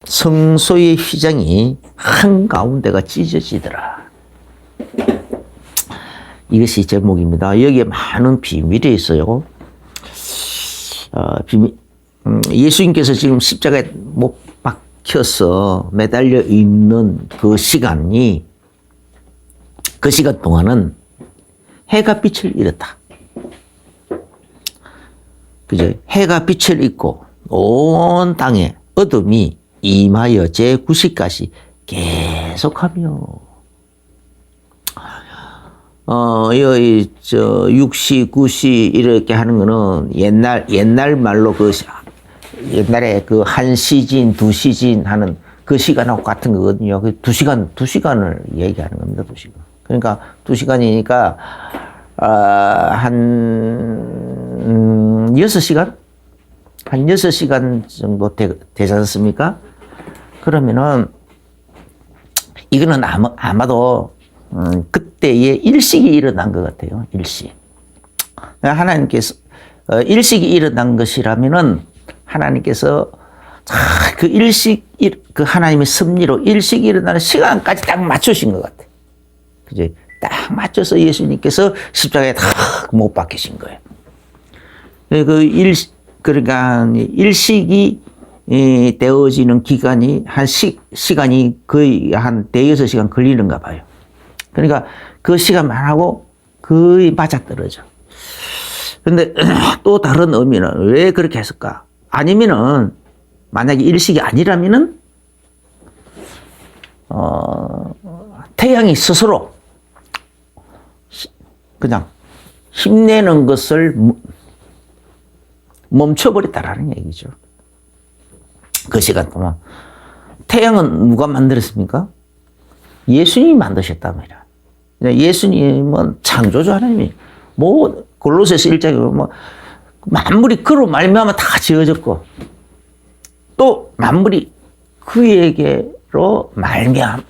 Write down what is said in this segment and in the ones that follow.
성소의 휘장이 한가운데가 찢어지더라. 이것이 제목입니다. 여기에 많은 비밀이 있어요. 예수님께서 지금 십자가에 못 박혀서 매달려 있는 그 시간 동안은 해가 빛을 잃었다. 그죠? 해가 빛을 잃고 온 땅에 어둠이 임하여 제9시까지 계속하며, 여기, 6시, 9시 이렇게 하는 거는 옛날 말로 옛날에 그 1시진, 2시진 하는 그 시간하고 같은 거거든요. 그 2시간을 얘기하는 겁니다, 2시간. 그러니까 2시간이니까, 한 6시간? 한 6시간 정도 되지 않습니까? 그러면은, 이거는 아마도, 그때의 일식이 일어난 것 같아요. 일식. 하나님께서, 일식이 일어난 것이라면은, 하나님께서, 그 그 하나님의 섭리로 일식이 일어나는 시간까지 딱 맞추신 것 같아요. 그죠? 딱 맞춰서 예수님께서 십자가에 딱 못 박히신 거예요. 그러니까 일식이 되어지는 기간이 시간이 거의 한 대여섯 시간 걸리는가 봐요. 그러니까 그 시간만 하고 거의 맞아떨어져. 근데 또 다른 의미는 왜 그렇게 했을까? 아니면은 만약에 일식이 아니라면은 태양이 스스로 그냥 힘내는 것을 멈춰버렸다라는 얘기죠. 그 시간 동안. 태양은 누가 만들었습니까? 예수님이 만드셨단 말이야. 예수님은 창조주 하나님이, 골로새서 1장에 보면, 만물이 그로 말미암아 다 지어졌고, 또 만물이 그에게로 말미암아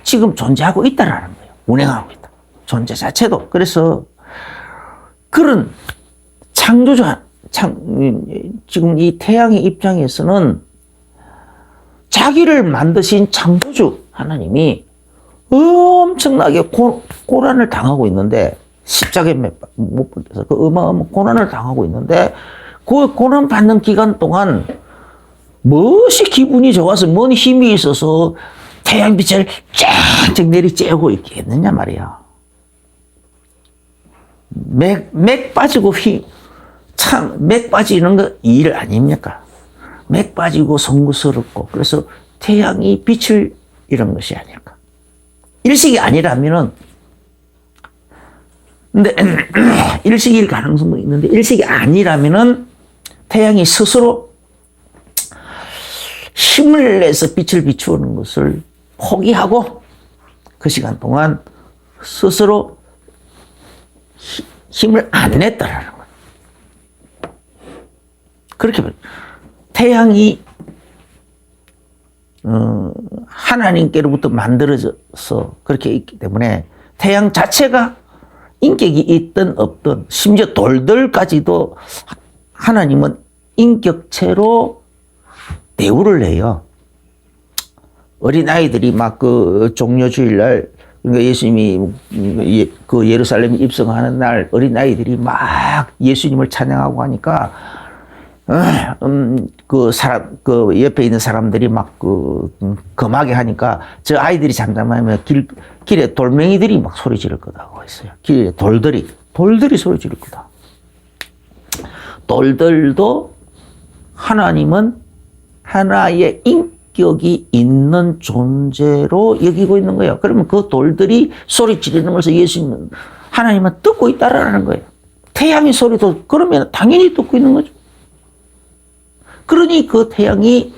지금 존재하고 있다라는 거예요. 운행하고 있다. 존재 자체도. 그래서 그런 창조주, 지금 이 태양의 입장에서는 자기를 만드신 창조주 하나님이 엄청나게 고난을 당하고 있는데, 십자가에 못 박혀서 그 어마어마한 고난을 당하고 있는데, 그 고난 받는 기간 동안 무엇이 기분이 좋아서 뭔 힘이 있어서 태양빛을 쫙쫙 내리쬐고 있겠느냐 말이야. 맥 빠지고 맥 빠지는 거 일 아닙니까? 맥 빠지고 송구스럽고, 그래서 태양이 빛을 잃은 것이 아닐까. 일식이 아니라면은, 근데 일식일 가능성도 있는데, 일식이 아니라면은 태양이 스스로 힘을 내서 빛을 비추는 것을 포기하고 그 시간 동안 스스로 힘을 안 냈다라는 거예요. 그렇게 태양이 하나님께로부터 만들어져서 그렇게 있기 때문에 태양 자체가 인격이 있든 없든, 심지어 돌들까지도 하나님은 인격체로 대우를 해요. 어린아이들이 막 그 종려주일날, 그러니까 예수님이 그 예루살렘에 입성하는 날 어린아이들이 막 예수님을 찬양하고 하니까, 그 옆에 있는 사람들이 막 금하게 하니까 저 아이들이 잠잠하면 길에 돌멩이들이 막 소리 지를 거다고 했어요. 길에 돌들이 소리 지를 거다. 돌들도 하나님은 하나의 인격이 있는 존재로 여기고 있는 거예요. 그러면 그 돌들이 소리 지르는 것을 하나님은 듣고 있다라는 거예요. 태양의 소리도 그러면 당연히 듣고 있는 거죠. 그러니 그 태양이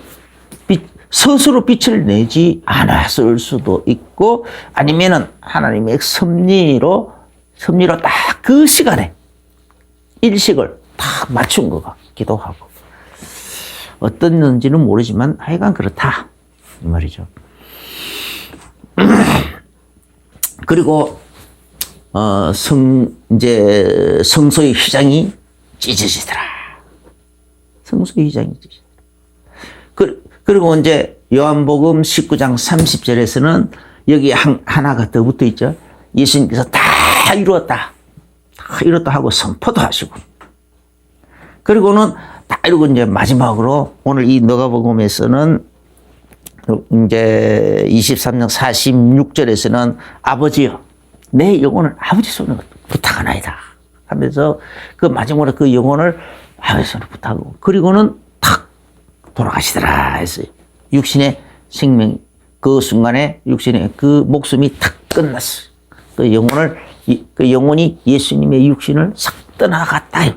스스로 빛을 내지 않았을 수도 있고, 아니면은 하나님의 섭리로 딱 그 시간에 일식을 딱 맞춘 것 같기도 하고, 어떻는지는 모르지만 하여간 그렇다 이 말이죠. 그리고 성소의 휘장이 찢어지더라. 성소의 휘장이 찢어지더라. 그리고 이제 요한복음 19장 30절에서는 여기 하나가 더 붙어 있죠. 예수님께서 다 이루었다. 다 이루었다 하고 선포도 하시고. 그리고는 다 이루고 이제 마지막으로 오늘 이 누가복음에서는 이제 23장 46절에서는 아버지여 내 영혼을 아버지 손에 부탁하나이다 하면서 그 마지막으로 그 영혼을 아버지 손에 부탁하고 그리고는 탁 돌아가시더라 했어요. 육신의 생명 그 순간에 육신의 그 목숨이 탁 끝났어요. 그 영혼이 예수님의 육신을 싹 떠나갔다.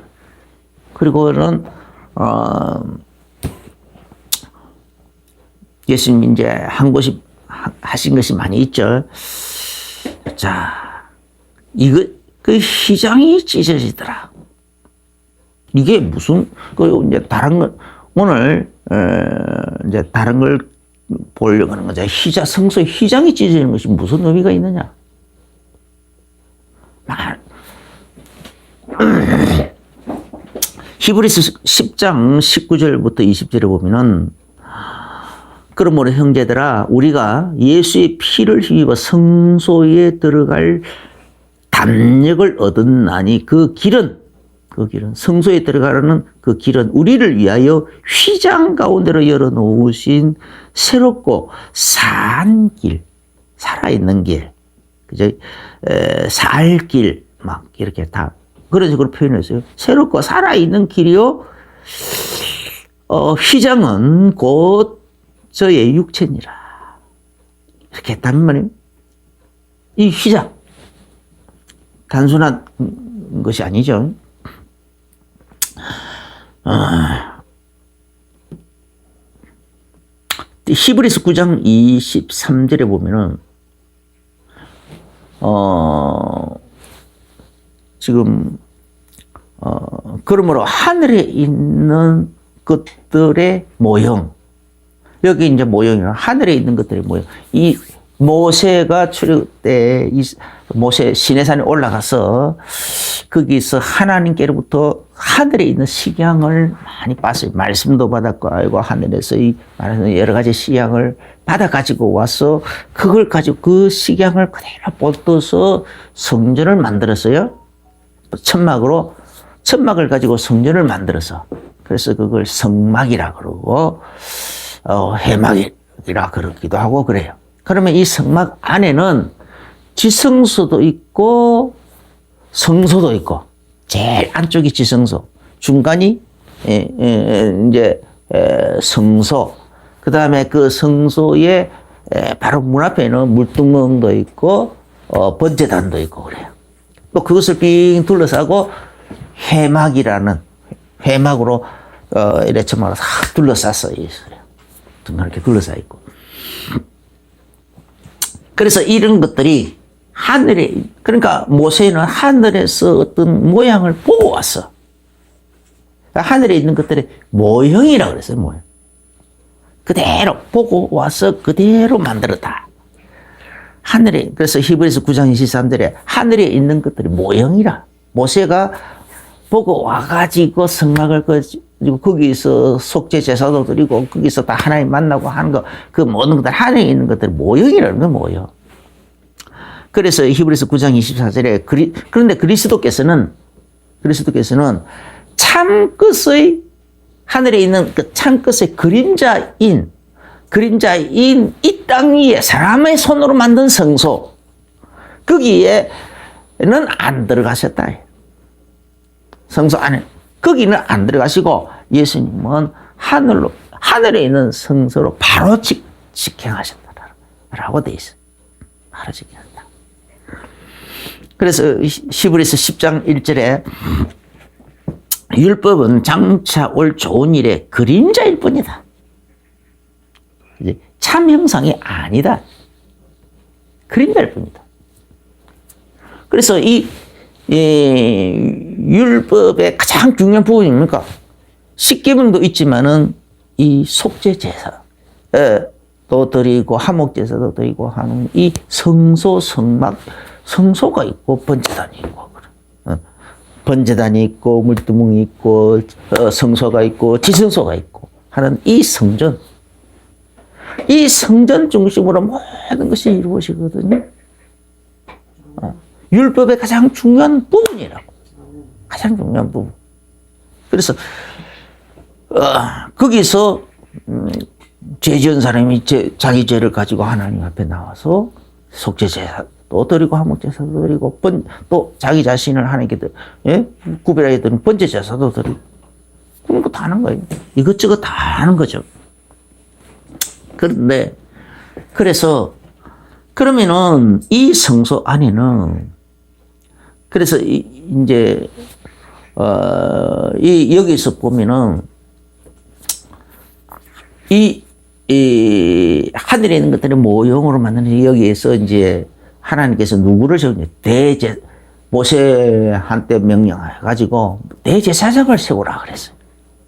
그리고는 예수님 이제 하신 것이 많이 있죠. 자, 그 휘장이 찢어지더라. 이게 무슨, 이제 다른 걸, 오늘, 이제 다른 걸 보려고 하는 거죠. 성소의 휘장이 찢어지는 것이 무슨 의미가 있느냐. 히브리서 10장 19절부터 20절에 보면은 그러므로 형제들아 우리가 예수의 피를 힘입어 성소에 들어갈 담력을 얻었나니 그 길은 성소에 들어가는 그 길은 우리를 위하여 휘장 가운데로 열어놓으신 새롭고 산 길, 살아있는 길, 그죠? 살 길, 막 이렇게 다 그런 식으로 표현했어요. 새롭고 살아있는 길이요. 휘장은 곧 저의 육체니라. 이렇게 했단 말이에요. 이 휘장. 단순한 것이 아니죠. 히브리서 9장 23절에 보면은, 지금, 그러므로 하늘에 있는 것들의 모형. 여기 이제 모형이요. 하늘에 있는 것들의 모형. 이 모세가 출애굽 때 모세 시내산에 올라가서 거기서 하나님께로부터 하늘에 있는 식양을 많이 봤어요. 말씀도 받았고, 아이고, 하늘에서 이 여러 가지 식양을 받아가지고 와서 그걸 가지고 그 식양을 그대로 뻗어서 성전을 만들었어요. 천막을 가지고 성전을 만들어서. 그래서 그걸 성막이라 그러고, 해막이라 그러기도 하고 그래요. 그러면 이 성막 안에는 지성소도 있고 성소도 있고 제일 안쪽이 지성소, 중간이 이제 성소, 그 다음에 그 성소의 바로 문 앞에는 물두멍도 있고 번제단도 있고 그래요. 또 그것을 빙 둘러싸고 해막으로 이래 천막으로 싹 둘러쌌어 있어요. 이렇게 둘러싸 있고. 그래서 이런 것들이 하늘에, 그러니까 모세는 하늘에서 어떤 모양을 보고 왔어. 하늘에 있는 것들의 모형이라고 그랬어요, 모형. 그대로 보고 와서 그대로 만들었다. 하늘에, 그래서 히브리서 9장 23절에 하늘에 있는 것들이 모형이라. 모세가 보고 와가지고 성막을 그리고 거기서 속죄 제사도 드리고 거기서 다 하나님 만나고 하는 거, 그 모든 것들 하늘에 있는 것들 모형이라는 거 모형. 그래서 히브리서 9장 24절에 그런데 그리스도께서는 참끝의 하늘에 있는 그 참끝의 그림자인 이 땅 위에 사람의 손으로 만든 성소 거기에는 안 들어가셨다. 성소 안에 거기는 안 들어가시고 예수님은 하늘에 있는 성소로 바로 직행하셨다라고 돼 있어요. 바로 직행한다. 그래서 히브리서 10장 1절에 율법은 장차 올 좋은 일의 그림자일 뿐이다. 참 형상이 아니다. 그림자일 뿐이다. 그래서 이 율법의 가장 중요한 부분이 뭡니까? 십계명도 있지만은 이 속죄 제사도 드리고 화목 제사도 드리고 하는 이 성소 성막 성소가 있고 번제단이 있고 번제단이 있고 물두멍이 있고 성소가 있고 지성소가 있고 하는 이 성전 이 성전 중심으로 모든 것이 이루어지거든요. 율법의 가장 중요한 부분이라고. 가장 중요한 부분. 그래서 거기서 죄 지은 사람이 자기 죄를 가지고 하나님 앞에 나와서 속죄제사도 드리고 화목제사도 드리고 또 자기 자신을 하나님께 구별하게 드리는 번제제사도 드리고 그런 거 다 하는 거예요. 이것저것 다 하는 거죠. 그런데 그래서 그러면은 이 성소 안에는 그래서 이제 여기서 보면은 이 하늘에 있는 것들이 모형으로 만드는 여기에서 이제 하나님께서 누구를 세우냐 모세 한때 명령해 가지고 대제사장을 세우라 그랬어요.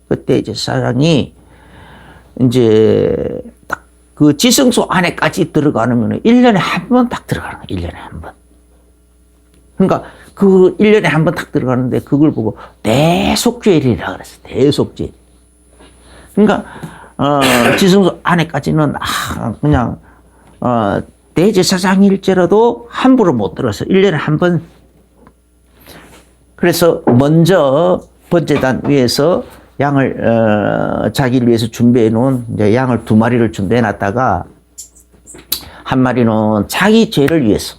그 대제사장이 이제 딱 그 지성소 안에까지 들어가면 1년에 한 번 딱 들어가는 거예요. 1년에 한 번. 그러니까 그 1년에 한 번 딱 들어가는데 그걸 보고 대속죄일이라 그랬어요. 대속죄일. 그러니까 지성소 안에까지는 그냥 대제사장일지라도 함부로 못 들어서 1년에 한 번. 그래서 먼저 번제단 위에서 양을 자기를 위해서 준비해 놓은 이제 양을 2마리를 준비해 놨다가 한 마리는 자기 죄를 위해서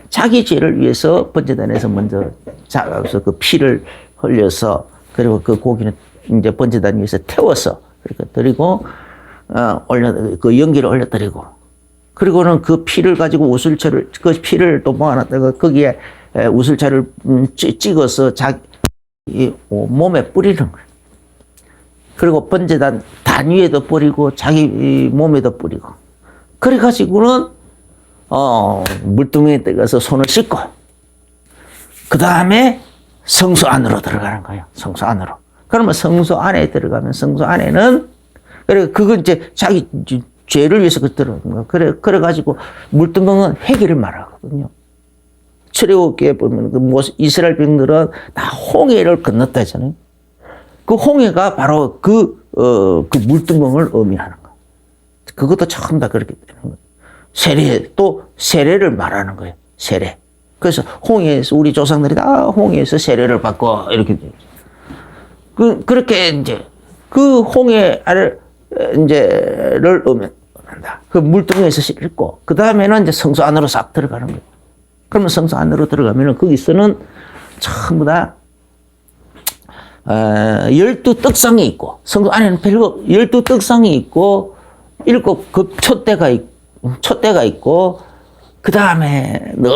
자기 죄를 위해서 번제단에서 먼저 잡아서 그 피를 흘려서 그리고 그 고기는 이제 번제단 위에서 태워서 드리고 그 연기를 올려드리고 그리고는 그 피를 가지고 우슬차를 그 피를 또 모아놨다가 거기에 우슬차를 찍어서 자기 몸에 뿌리는 거예요. 그리고 번제단 단 위에도 뿌리고 자기 몸에도 뿌리고 그래가지고는 물두멍에 들어가서 손을 씻고 그 다음에 성소 안으로 들어가는 거예요. 성소 안으로. 그러면 성소 안에 들어가면 성소 안에는 그래 그건 이제 자기 죄를 위해서 그 들어가는 거예요. 그래가지고 물두멍은 회개를 말하거든요. 출애굽기에 보면 그 이스라엘 백성들은 다 홍해를 건넜다 했잖아요. 그 홍해가 바로 그 물두멍을 의미하는 거예요. 그것도 처음 다 그렇게 되는 거예요. 세례를 말하는 거예요. 세례. 그래서 홍해에서 우리 조상들이 다 홍해에서 세례를 받고 이렇게 그렇게 이제 그 홍해를 이제를 의미한다. 그 물두멍에서 씻고 그 다음에는 이제 성소 안으로 싹 들어가는 거예요. 그러면 성소 안으로 들어가면은 거기서는 전부 다 12떡상이 있고 성소 안에는 별거 12떡상이 있고 7급 촛대가 있고 그 다음에 늘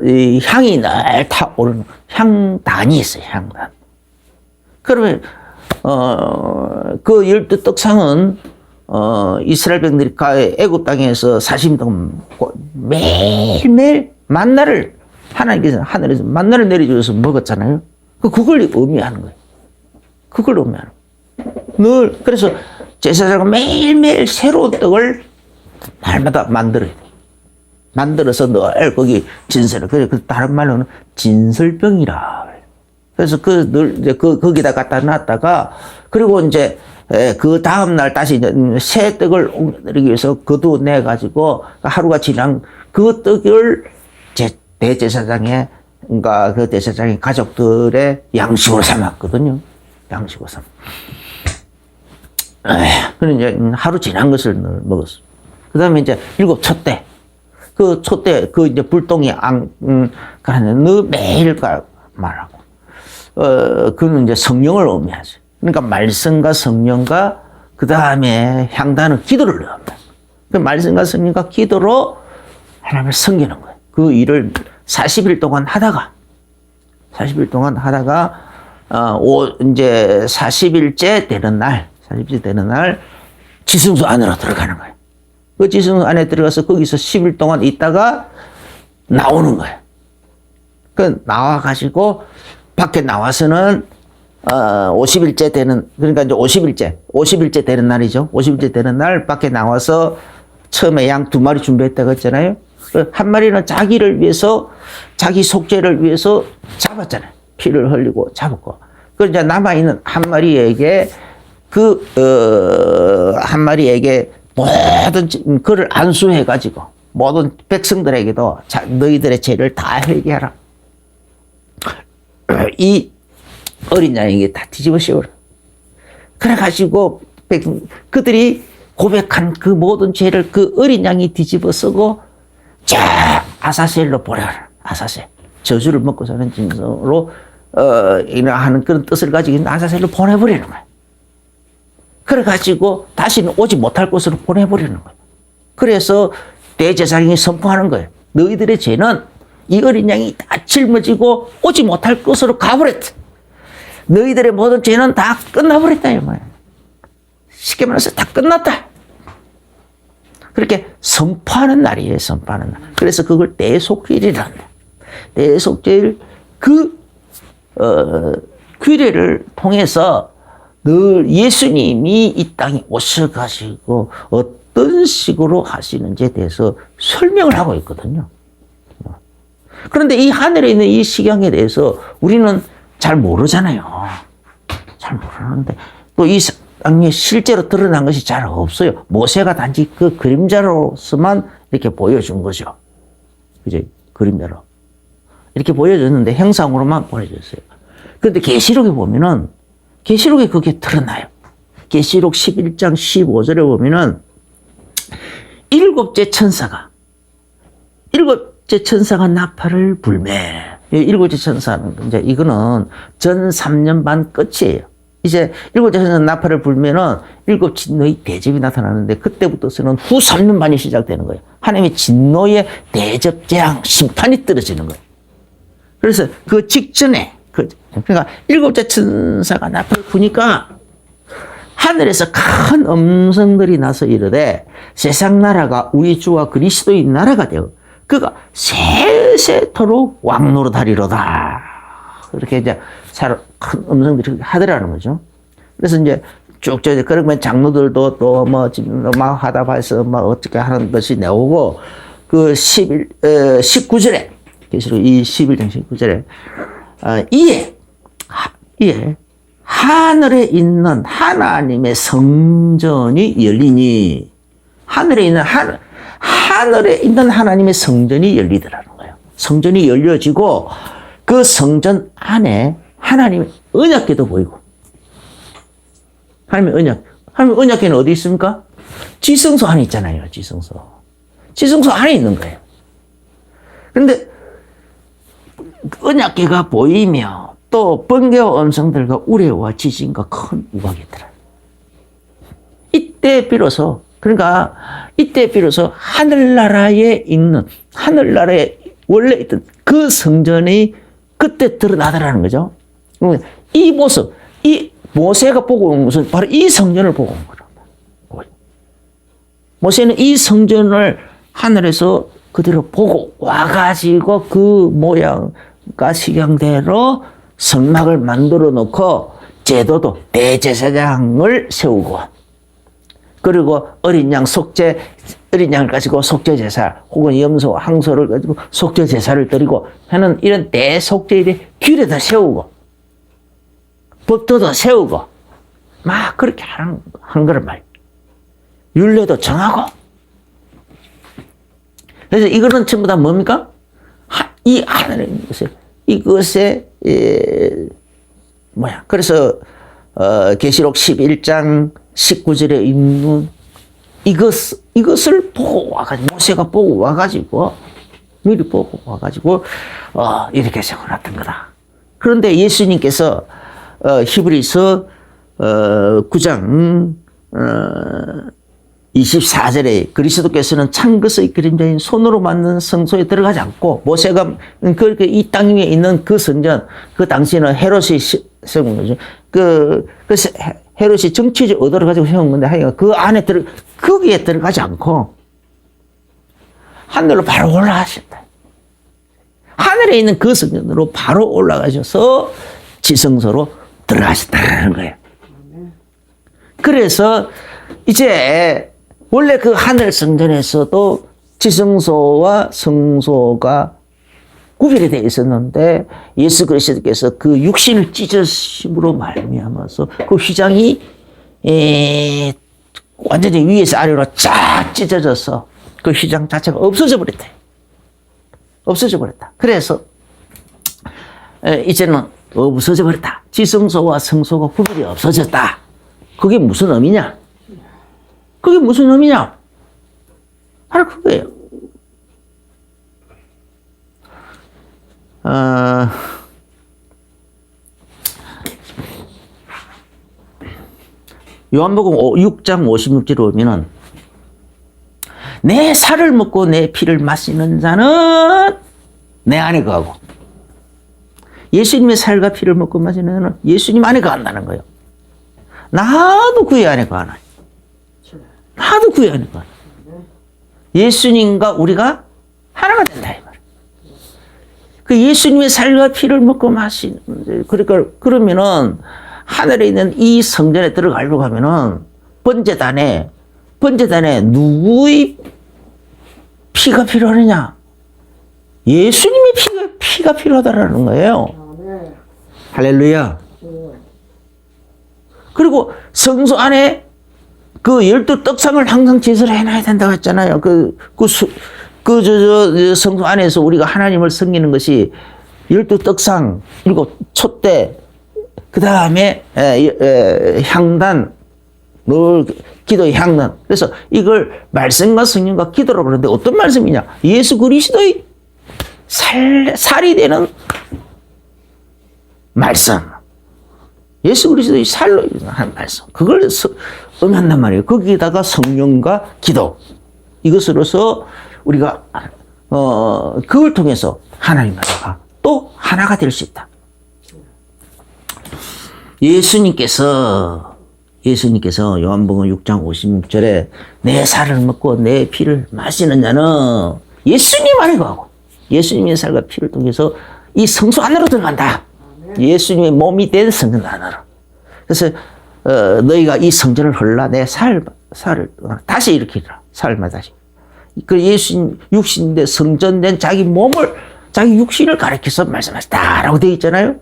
이 향이 늘 타오르는 향단이 있어요. 향단. 그러면 그 12떡상은 이스라엘 백성들이 애굽 땅에서 40년 동안 매일매일 만나를 하나님께서 하늘에서 만나를 내려주셔서 먹었잖아요. 그걸 의미하는 거예요. 그걸 의미하는 거예요. 늘 그래서 제사장은 매일매일 새로운 떡을 날마다 만들어야 돼요. 만들어서 늘 거기 진설을 그래 그 다른 말로는 진설병이라. 그래서 거기다 갖다 놨다가 그리고 이제 그 다음날 다시 새 떡을 옮겨드리기 위해서 거두내 가지고 하루가 지난 그 떡을 대제사장의 그러니까 그 대제사장의 가족들의 양식으로 삼았거든요. 양식으로 삼. 그럼 이제 하루 지난 것을 먹었어. 그 다음에 이제 7 촛대. 그 촛대, 그 이제 불똥이 가는 매일 말하고. 그는 이제 성령을 의미하죠. 그러니까 말씀과 성령과 그 다음에 향단은 기도를 의미합니다. 그 말씀과 성령과 기도로 하나님을 섬기는 거예요. 그 일을 40일 동안 하다가 이제 40일째 되는 날 지성소 안으로 들어가는 거예요. 그 지성소 안에 들어가서 거기서 10일 동안 있다가 나오는 거예요. 그 나와가지고 밖에 나와서는 50일째 되는 그러니까 이제 50일째 되는 날이죠. 50일째 되는 날 밖에 나와서 처음에 양 2마리 준비했다고 했잖아요. 한 마리는 자기를 위해서 자기 속죄를 위해서 잡았잖아요. 피를 흘리고 잡았고. 그 이제 남아 있는 한 마리에게 한 마리에게 모든 그를 안수해가지고 모든 백성들에게도 너희들의 죄를 다 회개하라. 이 어린 양에게 다 뒤집어 씌워라. 그래가지고 그들이 고백한 그 모든 죄를 그 어린 양이 뒤집어 쓰고 자 아사셀로 보내라. 아사셀 저주를 먹고 사는 짐승으로 하는 그런 뜻을 가지고 있는 아사셀로 보내버리는 거야. 그래가지고 다시는 오지 못할 곳으로 보내버리는 거야. 그래서 대제사장이 선포하는 거예요. 너희들의 죄는 이 어린 양이 다 짊어지고 오지 못할 곳으로 가버렸다. 너희들의 모든 죄는 다 끝나버렸다 이 말이야. 쉽게 말해서 다 끝났다. 그렇게 선포하는 날이에요. 선포하는 날. 그래서 그걸 대속죄일이라 한다. 대속죄일 규례를 통해서 늘 예수님이 이 땅에 오셔가지고 어떤 식으로 하시는지에 대해서 설명을 하고 있거든요. 그런데 이 하늘에 있는 이 식양에 대해서 우리는 잘 모르잖아요. 잘 모르는데 또 이 땅에 실제로 드러난 것이 잘 없어요. 모세가 단지 그 그림자로서만 이렇게 보여준 거죠. 그죠? 그림자로. 이렇게 보여줬는데 형상으로만 보여줬어요. 그런데 계시록에 보면은 계시록에 그게 드러나요. 계시록 11장 15절에 보면은 일곱째 천사가 나팔을 불매. 일곱째 천사는 이제 이거는 전 3년 반 끝이에요. 이제 일곱째 천사 나팔을 불면은 일곱 진노의 대접이 나타나는데 그때부터서는 후 3년 반이 시작되는 거예요. 하나님의 진노의 대접, 재앙, 심판이 떨어지는 거예요. 그래서 그 직전에 그러니까 일곱째 천사가 나팔을 부니까 하늘에서 큰 음성들이 나서 이르되 세상 나라가 우리 주와 그리스도의 나라가 되어 그가 세세토록 왕노릇하리로다. 그렇게 이제 큰 음성들이 하더라는 거죠. 그래서 이제 쭉 그러면 장로들도 또 뭐 지금 막 하다 봐서 뭐 어떻게 하는 것이 나오고 그 19절에 계시록 21장 19절에 이에 하늘에 있는 하나님의 성전이 열리니 하늘에 있는 하나님의 성전이 열리더라는 거예요. 성전이 열려지고 그 성전 안에 하나님의 언약궤도 보이고 하나님의 언약궤는 어디 있습니까? 지성소 안에 있잖아요. 지성소 안에 있는 거예요. 그런데 언약궤가 보이며 또 번개와 음성들과 우레와 지진과 큰 우박이 있더라. 이때 비로소 하늘나라에 원래 있던 그 성전이 그때 드러나더라는 거죠. 이 모습, 이 모세가 보고 온 것은 바로 이 성전을 보고 온 거랍니다. 모세는 이 성전을 하늘에서 그대로 보고 와가지고 그 모양과 식양대로 성막을 만들어 놓고 제도도 대제사장을 세우고 그리고 어린 양을 가지고 속죄제사 혹은 염소, 항소를 가지고 속죄제사를 드리고 하는 이런 대속죄일의 규례도 세우고 법도도 세우고 막 그렇게 한 거란 말이에요. 율례도 정하고. 그래서 이거는 전부 다 뭡니까? 이 하늘에 있는 이것에 그래서 계시록 11장 19절에 있는 이것을 보고 와가지고 모세가 보고 와가지고 미리 보고 와가지고 이렇게 세워놨던 거다. 그런데 예수님께서 히브리서 9장 24절에 그리스도께서는 찬 것의 그림자인 손으로 만든 성소에 들어가지 않고 모세가 그렇게 이 땅 위에 있는 그 성전 그 당시에는 헤롯이 세운 거죠. 그래서 헤롯이 정치적 의도를 가지고 세운 건데 하여간 그 안에 거기에 들어가지 않고 하늘로 바로 올라가셨다. 하늘에 있는 그 성전으로 바로 올라가셔서 지성소로 들어가셨다는 거예요. 그래서 이제 원래 그 하늘 성전에서도 지성소와 성소가 구별이 되어 있었는데 예수 그리스도께서 그 육신을 찢으심으로 말미암아서 그 휘장이 완전히 위에서 아래로 쫙 찢어져서 그 휘장 자체가 없어져 버렸대. 없어져 버렸다. 그래서 이제는 없어져 버렸다. 지성소와 성소가 구별이 없어졌다. 그게 무슨 의미냐? 그게 무슨 의미냐? 바로 그거예요. 요한복음 6장 56절에 보면은 내 살을 먹고 내 피를 마시는 자는 내 안에 거하고 예수님의 살과 피를 먹고 마시는 자는 예수님 안에 거한다는 거예요. 나도 그의 안에 거하나. 나도 그의 안에 거하나. 예수님과 우리가 하나가 된다 이 말이에요. 그 예수님의 살과 피를 먹고 마시는 그러니까 그러면은 하늘에 있는 이 성전에 들어가려고 하면은 번제단에 누구의 피가 필요하느냐? 예수님의 피가 필요하다라는 거예요. 할렐루야. 그리고 성소 안에 그 12떡상을 항상 제사를 해놔야 된다고 했잖아요. 성소 안에서 우리가 하나님을 섬기는 것이 12떡상, 그리고 촛대, 그 다음에 향단, 기도의 향단. 그래서 이걸 말씀과 성령과 기도라고 그러는데 어떤 말씀이냐? 예수 그리스도의 살이 되는 말씀. 예수 그리스도의 살로 한 말씀. 그걸 의미한단 말이에요. 거기에다가 성령과 기도. 이것으로서 우리가 그걸 통해서 하나님과 또 하나가 될 수 있다. 예수님께서 요한복음 6장 56절에 내 살을 먹고 내 피를 마시는 자는 예수님 안에 거하고 예수님의 살과 피를 통해서 이 성소 안으로 들어간다. 예수님의 몸이 된 성전 안으로. 그래서 너희가 이 성전을 헐라 내 살을 다시 일으키라. 살마다 다시. 그 예수님 육신인데 성전된 자기 몸을 자기 육신을 가리켜서 말씀하셨다라고 되어 있잖아요.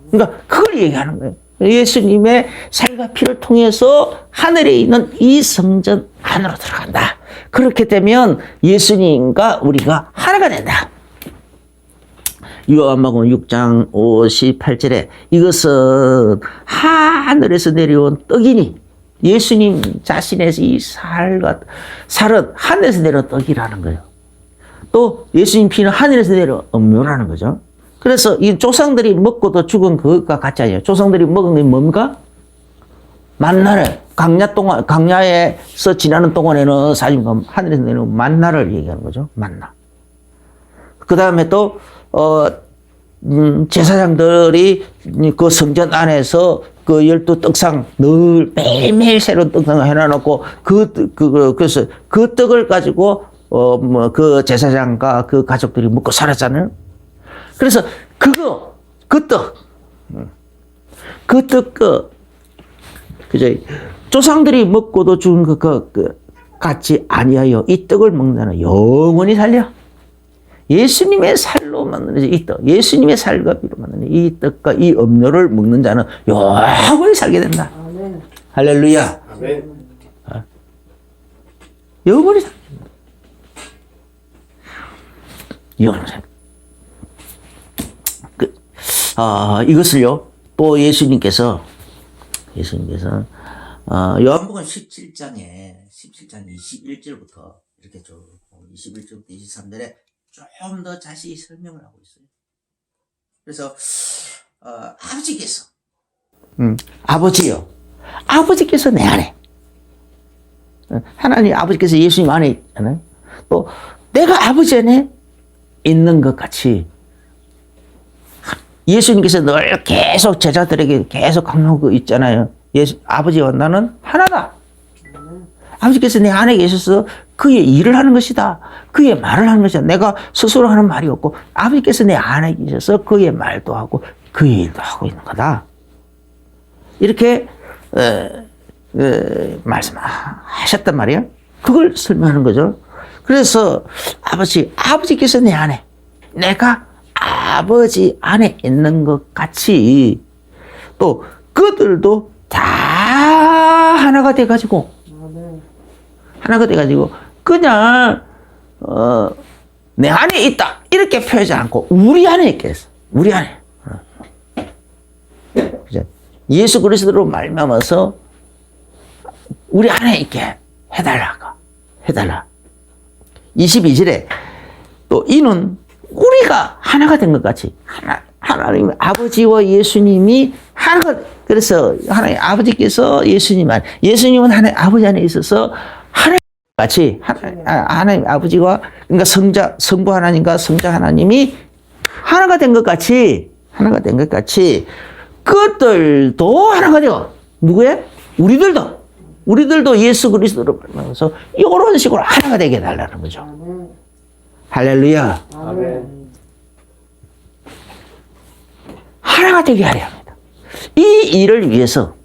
그러니까 그걸 얘기하는 거예요. 예수님의 살과 피를 통해서 하늘에 있는 이 성전 안으로 들어간다. 그렇게 되면 예수님과 우리가 하나가 된다. 요한복음 6장 58절에 이것은 하늘에서 내려온 떡이니 예수님 자신의 이 살은 하늘에서 내려온 떡이라는 거예요. 또 예수님 피는 하늘에서 내려온 음료라는 거죠. 그래서 이 조상들이 먹고도 죽은 그것과 같지 않아요. 조상들이 먹은 게 뭡니까? 만나를 강야에서 지나는 동안에는 사실 하늘에서 내려온 만나를 얘기하는 거죠. 만나. 그 다음에 또 제사장들이 그 성전 안에서 그 12떡상 늘 매일매일 새로운 떡상을 해놔놓고 그래서 그 떡을 가지고 그 제사장과 그 가족들이 먹고 살았잖아요. 그래서 그 조상들이 먹고도 죽은 그 같이 아니하여 이 떡을 먹는 자는 영원히 살려. 예수님의 살로 만드는 이 떡, 예수님의 살과 피로 만드는 이 떡과 이 음료를 먹는 자는 영원히 살게 된다. 아멘. 할렐루야. 아멘. 영원히 살게 된다. 영원히 살게. 이것을요, 또 예수님께서 요한복음 17장 21절부터 이렇게 쭉 21절부터 23절에 좀 더 자세히 설명을 하고 있어요. 그래서 아버지께서 내 안에, 하나님 아버지께서 예수님 안에 있잖아요. 또 내가 아버지 안에 있는 것 같이 예수님께서 늘 계속 제자들에게 계속 강조하고 있잖아요. 아버지와 나는 하나다. 아버지께서 내 안에 계셔서 그의 일을 하는 것이다. 그의 말을 하는 것이다. 내가 스스로 하는 말이 없고 아버지께서 내 안에 계셔서 그의 말도 하고 그의 일도 하고 있는 거다. 이렇게 말씀하셨단 말이에요. 그걸 설명하는 거죠. 그래서 아버지께서 내 안에, 내가 아버지 안에 있는 것 같이 또 그들도 다 하나가 돼가지고 그냥 내 안에 있다 이렇게 표현하지 않고 우리 안에 있겠어. 우리 안에. 예수 그리스도로 말미암아서 우리 안에 있게 해달라. 22절에 또 이는 우리가 하나가 된 것 같이 하나님 아버지와 예수님이 하나가, 그래서 하나님 아버지께서 예수님은 하나님 아버지 안에 있어서 하나님 같이 하나님 아버지와 그러니까 성부 하나님과 성자 하나님이 하나가 된 것 같이 그들도 하나가 되고 누구예요? 우리들도 예수 그리스도로 말미암아서 이런 식으로 하나가 되게 해달라는 거죠. 할렐루야. 아멘. 하나가 되게 하려 합니다. 이 일을 위해서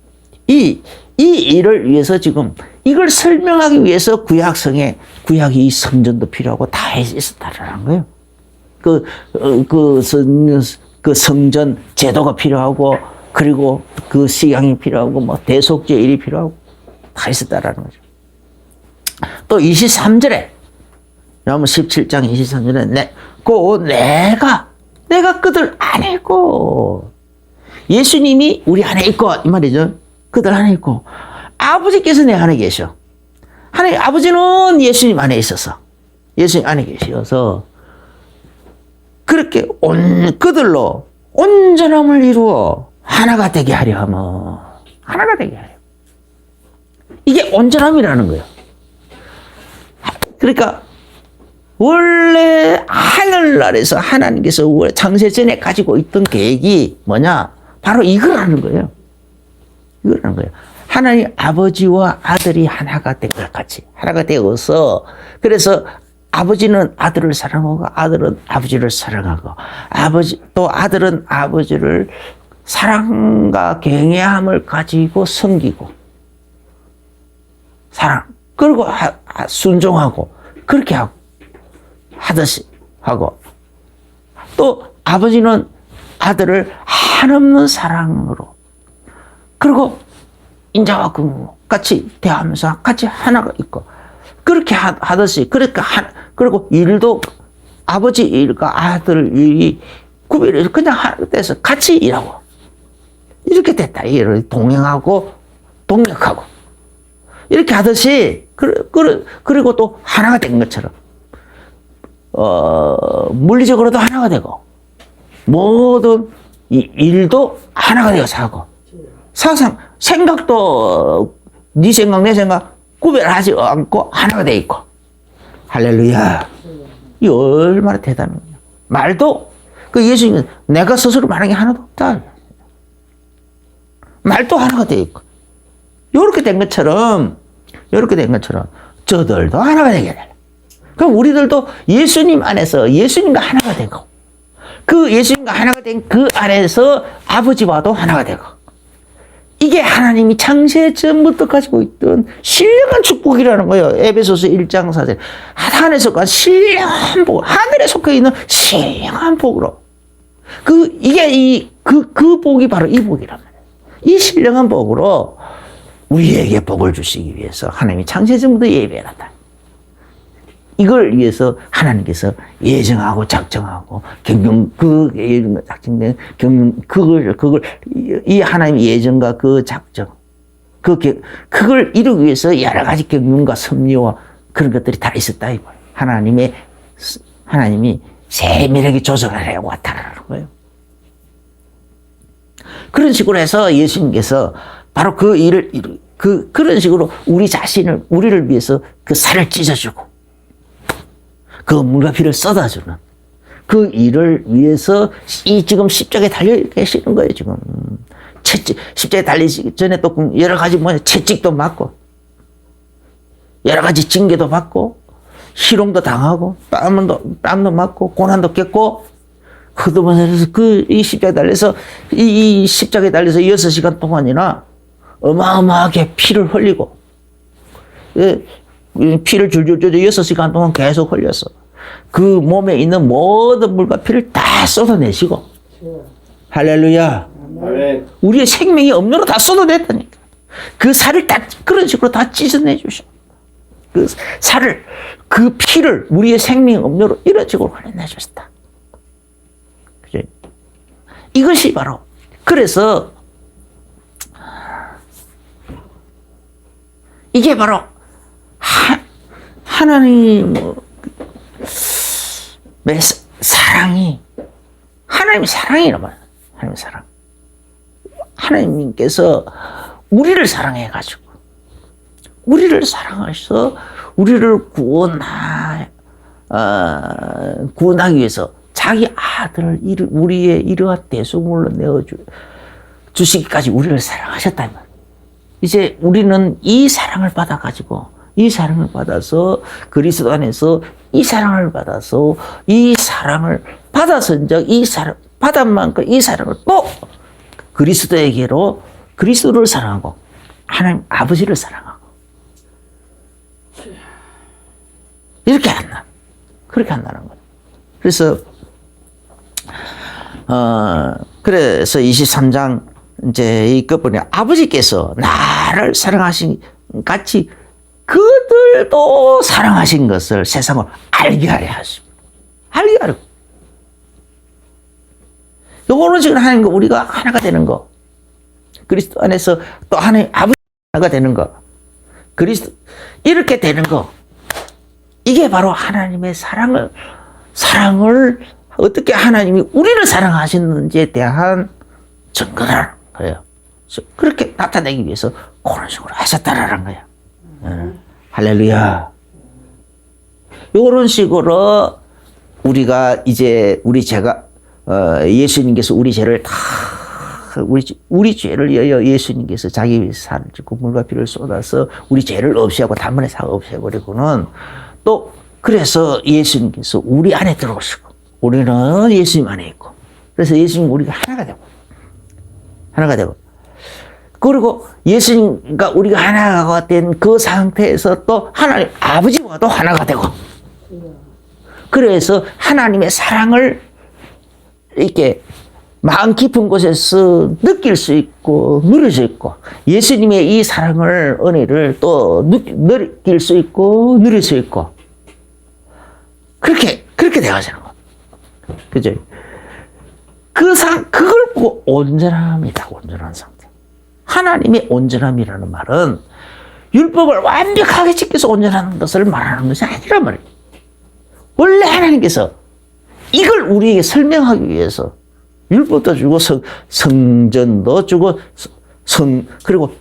지금 이걸 설명하기 위해서 구약이 이 성전도 필요하고 다 있었다라는 거예요. 그 성전 제도가 필요하고 그리고 그 시향이 필요하고 뭐 대속제일이 필요하고 다 있었다라는 거죠. 또 23절에 요한 17장 23절에 내가 그들 안에 있고 예수님이 우리 안에 있고 이 말이죠. 그들 안에 있고 아버지께서 내 안에 계셔. 하나님 아버지는 예수님 안에 있어서 예수님 안에 계셔서 그렇게 그들로 온전함을 이루어 하나가 되게 하려 하면 하나가 되게 하려. 이게 온전함이라는 거예요. 그러니까 원래 하늘나라에서 하나님께서 창세 전에 가지고 있던 계획이 뭐냐? 바로 이거라는 거예요. 하나님 아버지와 아들이 하나가 된 것 같이 하나가 되어서 그래서 아버지는 아들을 사랑하고 아들은 아버지를 사랑하고 또 아들은 아버지를 사랑과 경외함을 가지고 섬기고 사랑 그리고 순종하고 그렇게 하듯이 하고 또 아버지는 아들을 한없는 사랑으로 그리고 인자와 긍휼 같이 대하면서 같이 하나가 있고 그렇게 하듯이 그리고 일도 아버지 일과 아들 일이 구별해서 그냥 돼서 같이 일하고 이렇게 됐다. 이를 동행하고 동력하고 이렇게 하듯이 그리고 또 하나가 된 것처럼 물리적으로도 하나가 되고 모든 이 일도 하나가 되어서 하고 생각도 네 생각 내 생각 구별하지 않고 하나가 돼 있고 할렐루야. 이 얼마나 대단한 거야. 말도 예수님은 내가 스스로 말한 게 하나도 없다. 말도 하나가 돼 있고 이렇게 된 것처럼 저들도 하나가 되게 돼. 그럼 우리들도 예수님 안에서 예수님과 하나가 되고 그 예수님과 하나가 된 그 안에서 아버지와도 하나가 되고 이게 하나님이 창세 전부터 가지고 있던 신령한 축복이라는 거예요. 에베소서 1장 4절. 하늘에서 간 신령한 복, 하늘에 속해 있는 신령한 복으로. 그 복이 바로 이 복이란 말이에요. 이 신령한 복으로 우리에게 복을 주시기 위해서 하나님이 창세 전부터 예배해놨다. 이걸 위해서 하나님께서 예정하고 작정하고 작정된 그걸 이 하나님의 예정과 그 작정 그걸 이루기 위해서 여러 가지 경륜과 섭리와 그런 것들이 다 있었다 이거예요. 하나님이 세밀하게 조정하려고 왔다라는 거예요. 그런 식으로 해서 예수님께서 바로 그 일을 그런 식으로 우리를 위해서 그 살을 찢어주고 그 물과 피를 쏟아주는 그 일을 위해서 지금 십자가에 달려 계시는 거예요, 지금. 십자가에 달리기 전에 또 여러 가지 채찍도 맞고, 여러 가지 징계도 받고, 희롱도 당하고, 땀도 맞고, 고난도 겪고, 그동안에서 이 십자가에 달려서, 이 십자가에 달려서 6시간 동안이나 어마어마하게 피를 흘리고, 피를 줄줄 6시간 동안 계속 흘렸어. 그 몸에 있는 모든 물과 피를 다 쏟아내시고 할렐루야. 아멘. 우리의 생명이 음료로 다 쏟아냈다니까. 그 살을 다 그런 식으로 다 찢어내 주셔. 그 살을, 그 피를 우리의 생명 음료로 이런 식으로 흘려내 주셨다. 그죠? 이것이 바로, 그래서 이게 바로 하나님의 사랑이, 하나님의 사랑이란 말이에요. 하나님의 사랑. 하나님께서 우리를 사랑해가지고, 우리를 사랑하셔서 우리를 구원하기 위해서 자기 아들을 우리의 이러한 대속물로 내어주시기까지 우리를 사랑하셨다는 말이에요. 이제 우리는 이 사랑을 받아가지고, 이 사랑을 받아서 그리스도 안에서 이 사랑을 받아서 이 사랑을 받아서 이제 이 사랑 받은 만큼 이 사랑을 또 그리스도에게로 그리스도를 사랑하고 하나님 아버지를 사랑하고 이렇게 한다. 그렇게 한다는 거예요. 그래서 23장 이제 이 끝부분에 아버지께서 나를 사랑하신 같이 그들도 사랑하신 것을 세상을 알게 하려 하십니다. 알게 하려. 요거는 지금 하나님과 우리가 하나가 되는 거. 그리스도 안에서 또 하나님 아버지 하나가 되는 거. 그리스도 이렇게 되는 거. 이게 바로 하나님의 사랑을 어떻게 하나님이 우리를 사랑하시는지에 대한 증거라는 거예요. 그렇게 나타내기 위해서 그런 식으로 하셨다라는 거예요. 할렐루야. 이런 식으로 우리가 이제 예수님께서 우리 죄를 다 우리 죄를 위하여 예수님께서 자기 위해서 살을 찢고 물과 피를 쏟아서 우리 죄를 없애고 단번에 다 없애버리고는 또 그래서 예수님께서 우리 안에 들어오시고 우리는 예수님 안에 있고 그래서 예수님 우리가 하나가 되고 그리고 예수님과 우리가 하나가 된 그 상태에서 또 하나님 아버지와도 하나가 되고 그래서 하나님의 사랑을 이렇게 마음 깊은 곳에서 느낄 수 있고 누릴 수 있고 예수님의 이 사랑을 은혜를 또 느낄 수 있고 누릴 수 있고 그렇게 되어지는 거. 그죠? 그걸 보고 온전함이다. 온전한 상태. 하나님의 온전함이라는 말은 율법을 완벽하게 지켜서 온전한 것을 말하는 것이 아니란 말이에요. 원래 하나님께서 이걸 우리에게 설명하기 위해서 율법도 주고 성전도 주고 그리고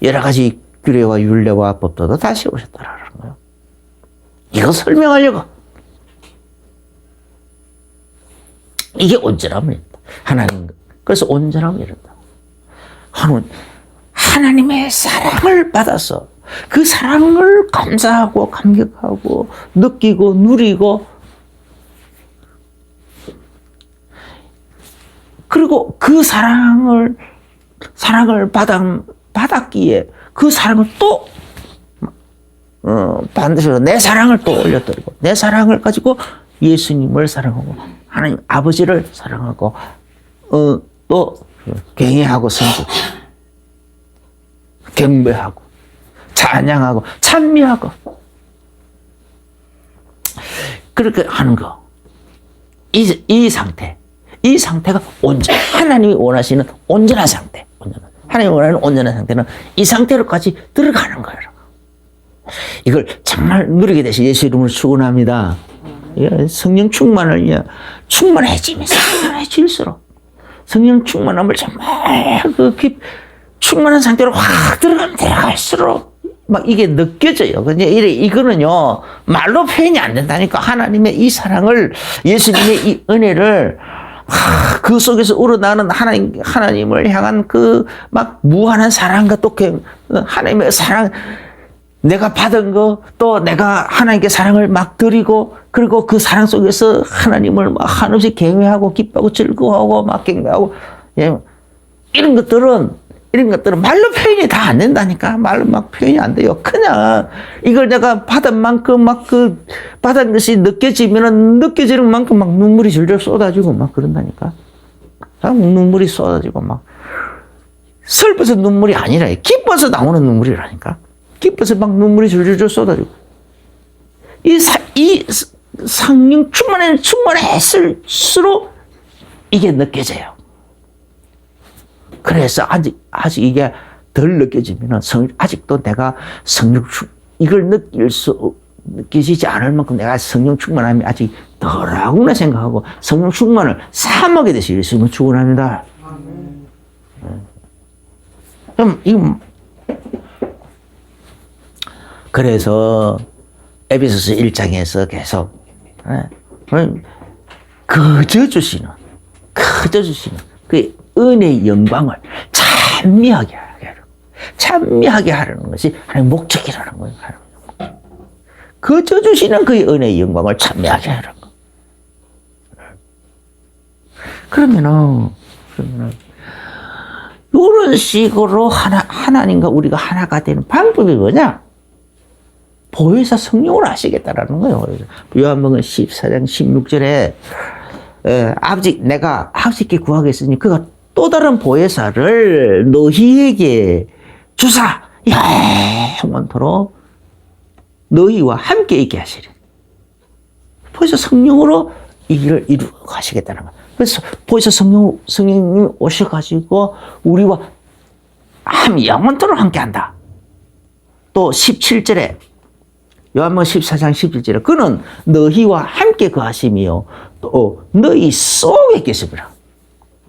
여러 가지 규례와 율례와 법도도 다시 오셨다라는 거예요. 이거 설명하려고. 이게 온전함입니다. 하나님. 그래서 온전함이 이런다. 하나님의 사랑을 받아서 그 사랑을 감사하고 감격하고 느끼고 누리고 그리고 그 사랑을 받았기에 그 사랑을 또 반드시 내 사랑을 또 올려드리고 내 사랑을 가지고 예수님을 사랑하고 하나님 아버지를 사랑하고 또 경외하고 섬기고 경배하고 찬양하고 찬미하고 그렇게 하는 거. 이 상태가 하나님이 원하시는 온전한 상태. 하나님이 원하는 온전한 상태는 이 상태로까지 들어가는 거예요. 이걸 정말 누리게 되시 예수 이름으로 축원합니다. 성령 충만해질수록 성령 충만함을 정말 충만한 상태로 확 들어갈수록 막 이게 느껴져요. 근데 이거는요 말로 표현이 안 된다니까. 하나님의 이 사랑을 예수님의 이 은혜를 그 속에서 우러나는 하나님을 향한 그 막 무한한 사랑과 또 하나님의 사랑 내가 받은 거 또 내가 하나님께 사랑을 막 드리고 그리고 그 사랑 속에서 하나님을 막 한없이 경외하고 기뻐하고 즐거워하고 막 경배하고 이런 것들은 말로 표현이 다 안 된다니까. 말로 막 표현이 안 돼요. 그냥 이걸 내가 받은 만큼 막 받은 것이 느껴지는 만큼 막 눈물이 줄줄 쏟아지고 막 그런다니까. 눈물이 쏟아지고 막 슬퍼서 눈물이 아니라 기뻐서 나오는 눈물이라니까. 기뻐서 막 눈물이 줄줄줄 쏟아지고. 이 성령 충만했을수록 이게 느껴져요. 그래서 아직 이게 덜 느껴지면은 아직도 내가 이걸 느끼지 않을 만큼 내가 성령 충만함이 아직 덜하구나 생각하고 성령 충만을 사모하게 되시 예수님은 축원합니다. 그럼 이거 그래서 에베소서 1장에서 계속 그저 주시는 그 은혜의 영광을 찬미하게 하려는 것이 하나님의 목적이라는 거예요. 그저 주시는 그 은혜의 영광을 찬미하게 하려는 거. 그러면은 이런 식으로 하나님과 우리가 하나가 되는 방법이 뭐냐? 보혜사 성령을 아시겠다라는 거예요. 요한복음 14장 16절에 내가 아버지께 구하겠으니 그가 또 다른 보혜사를 너희에게 주사 영원토록 너희와 함께 있게 하시리. 보혜사 성령으로 이 길을 이루어 가시겠다는 거예요. 그래서 보혜사 성령님이 오셔가지고 우리와 영원토록 함께 한다. 또 17절에 요한복음 14장 17절에 그는 너희와 함께 거하심이요 또 너희 속에 계십니다.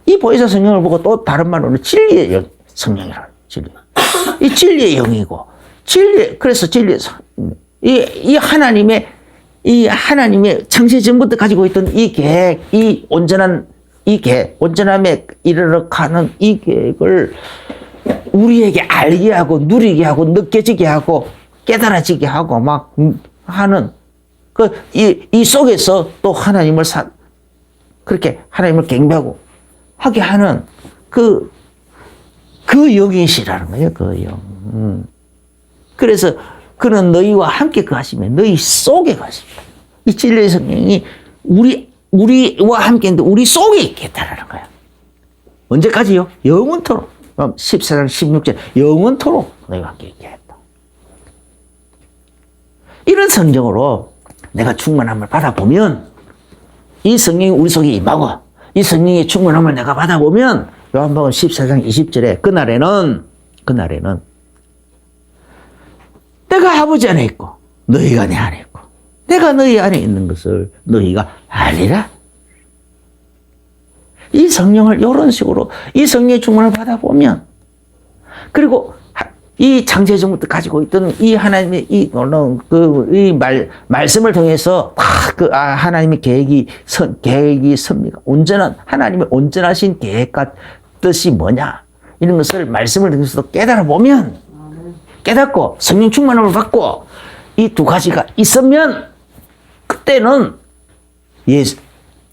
이 보혜사 성령을 보고 또 다른 말로는 진리의 성령이라. 이 진리의 영이고 그래서 이 하나님의 창세 전부터 가지고 있던 이 계획, 이 온전함에 이르러 가는 이 계획을 우리에게 알게 하고 누리게 하고 느껴지게 하고 깨달아지게 하고 막 하는 이 속에서 또 하나님을 그렇게 하나님을 경배하고 하게 하는 그 영이시라는 거예요. 그 영. 그래서 그는 너희와 함께 거하시면 너희 속에 거하십니다. 이 진리의 성령이 우리와 함께 있는데 우리 속에 있겠다라는 거야. 언제까지요? 영원토록. 14장 16절 영원토록 너희와 함께 있게 했다. 이런 성령으로 내가 충만함을 받아보면 이 성령이 우리 속에 임하고 이 성령의 충만함을 내가 받아보면 요한복음 14장 20절에 그날에는 내가 아버지 안에 있고 너희가 내 안에 있고 내가 너희 안에 있는 것을 너희가 알리라. 이 성령을 이런 식으로 이 성령의 충만을 받아보면 그리고 이 창세전부터 가지고 있던 이 하나님의 이 말씀을 통해서 하나님의 계획이 섭리가 온전한 하나님의 온전하신 계획과 뜻이 뭐냐 이런 것을 말씀을 통해서 깨달아 보면 깨닫고 성령 충만함을 받고 이 두 가지가 있으면 그때는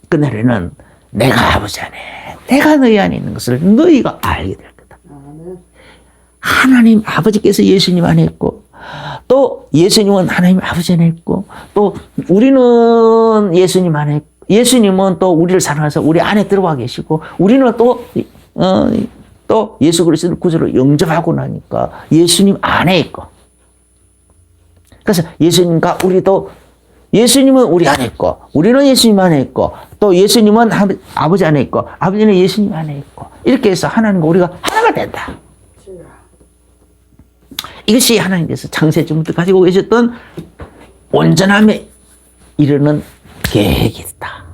그날에는 내가 아버지 안에 내가 너희 안에 있는 것을 너희가 알게 될 거다. 하나님 아버지께서 예수님 안에 있고 또 예수님은 하나님 아버지 안에 있고 또 우리는 예수님 안에 있고 예수님은 또 우리를 사랑해서 우리 안에 들어와 계시고 우리는 또 예수 그리스도를 구주로 영접하고 나니까 예수님 안에 있고 그래서 예수님과 우리도 예수님은 우리 안에 있고 우리는 예수님 안에 있고 또 예수님은 아버지 안에 있고 아버지는 예수님 안에 있고 이렇게 해서 하나님과 우리가 하나가 된다. 이것이 하나님께서 창세전부터 가지고 계셨던 온전함에 이르는 계획이다.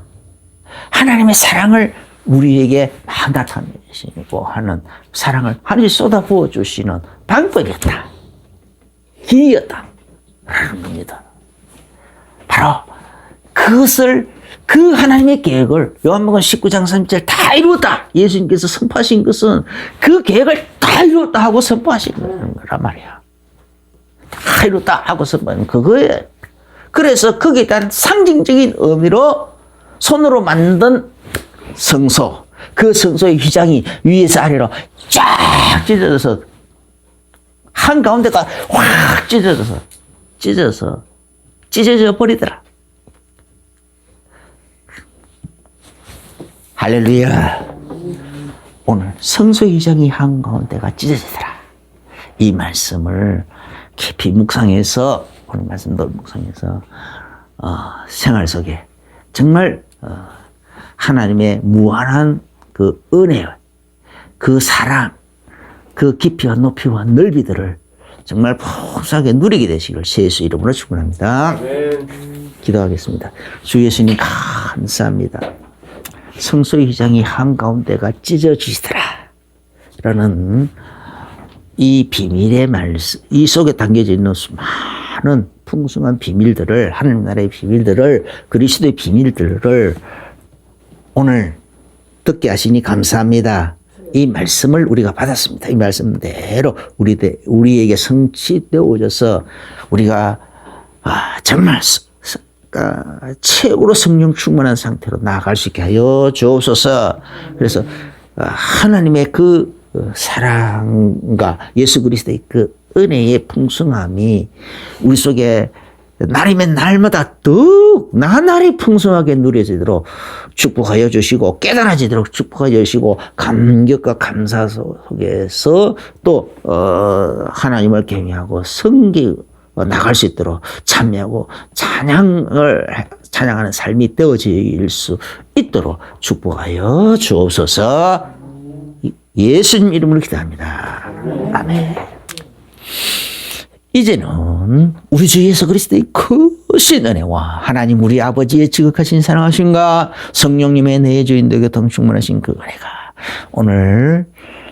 하나님의 사랑을 우리에게 막 나타내시고 하는 사랑을 하늘이 쏟아부어 주시는 방법이었다. 길이었다. 라는 겁니다. 바로 그것을 그 하나님의 계획을 요한복음 19장 3절 다 이루었다. 예수님께서 선포하신 것은 그 계획을 다 이루었다 하고 선포하신 거란 말이야. 다 이루었다 하고 선포하는 그거예요. 그래서 거기에 대한 상징적인 의미로 손으로 만든 성소, 그 성소의 휘장이 위에서 아래로 쫙 찢어져서 한가운데가 확 찢어져 버리더라. 할렐루야. 오늘 성소휘장이 한가운데가 찢어지더라. 이 말씀을 깊이 묵상해서 오늘 말씀도 묵상해서 생활 속에 정말 하나님의 무한한 그 은혜, 그 사랑, 그 깊이와 높이와 넓이들을 정말 풍성하게 누리게 되시기를 예수 이름으로 축원합니다. 기도하겠습니다. 주 예수님 감사합니다. 성소의 휘장이 한가운데가 찢어지시더라 라는 이 비밀의 말씀, 이 속에 담겨져 있는 수많은 풍성한 비밀들을, 하나님 나라의 비밀들을, 그리스도의 비밀들을 오늘 듣게 하시니 감사합니다. 이 말씀을 우리가 받았습니다. 이 말씀대로 우리에게 성취되어져서 우리가 정말 최고로 성령 충만한 상태로 나아갈 수 있게 하여 주옵소서. 그래서 하나님의 그 사랑과 예수 그리스도의 그 은혜의 풍성함이 우리 속에 날이면 날마다 더욱 나날이 풍성하게 누려지도록 축복하여 주시고, 깨달아지도록 축복하여 주시고, 감격과 감사 속에서 또 하나님을 경외하고 섬기 나갈 수 있도록 참여하고 찬양하는 삶이 되어질 수 있도록 축복하여 주옵소서. 예수님 이름으로 기도합니다. 아멘. 이제는 우리 주 예수 그리스도의 크신 은혜와 하나님 우리 아버지의 지극하신 사랑하심과 성령님의 내주인도 교통 충만하신 그 은혜가 오늘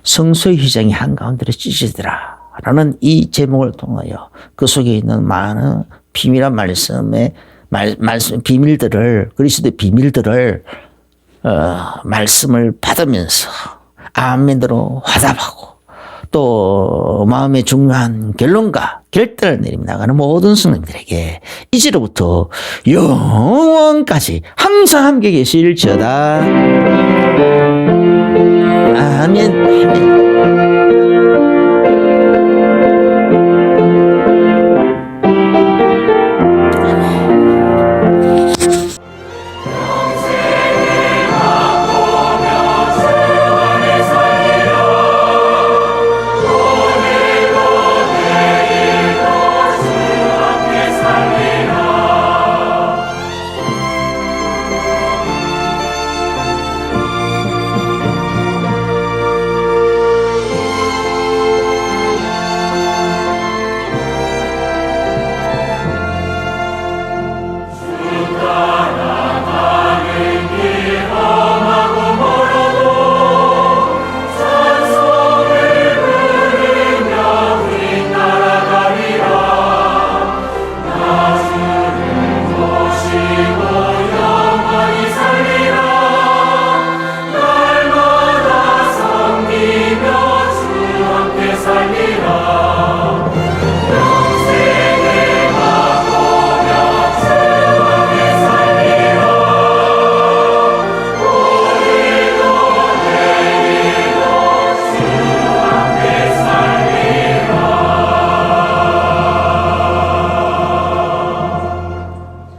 성소의 휘장이 한가운데로 찢어지더라 라는 이 제목을 통하여 그 속에 있는 많은 비밀한 말씀 비밀들을, 그리스도의 비밀들을 말씀을 받으면서 아멘으로 화답하고 또 마음의 중요한 결론과 결단을 내리며 나가는 모든 성도님들에게 이제로부터 영원까지 항상 함께 계실지어다. 아멘. 아멘.